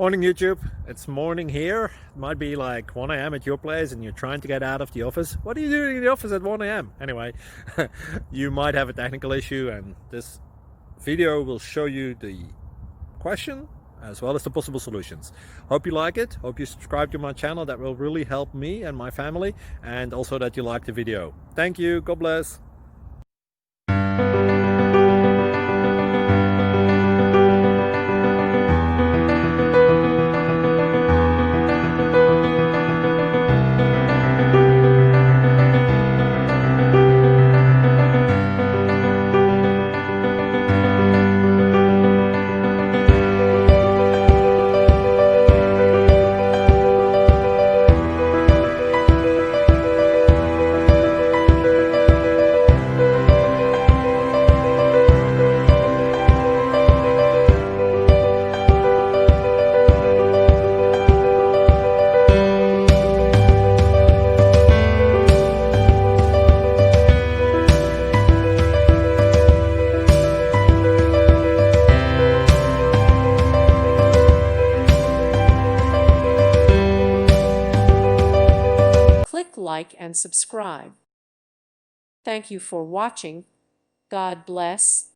Morning YouTube, it's morning here. It might be like 1 a.m. at your place and you're trying to get out of the office. What are you doing in the office at 1 a.m.? Anyway, you might have a technical issue and this video will show you the question as well as the possible solutions. Hope you like it, hope you subscribe to my channel. That will really help me and my family, and also that you like the video. Thank you, God bless. Click like and subscribe. Thank you for watching. God bless.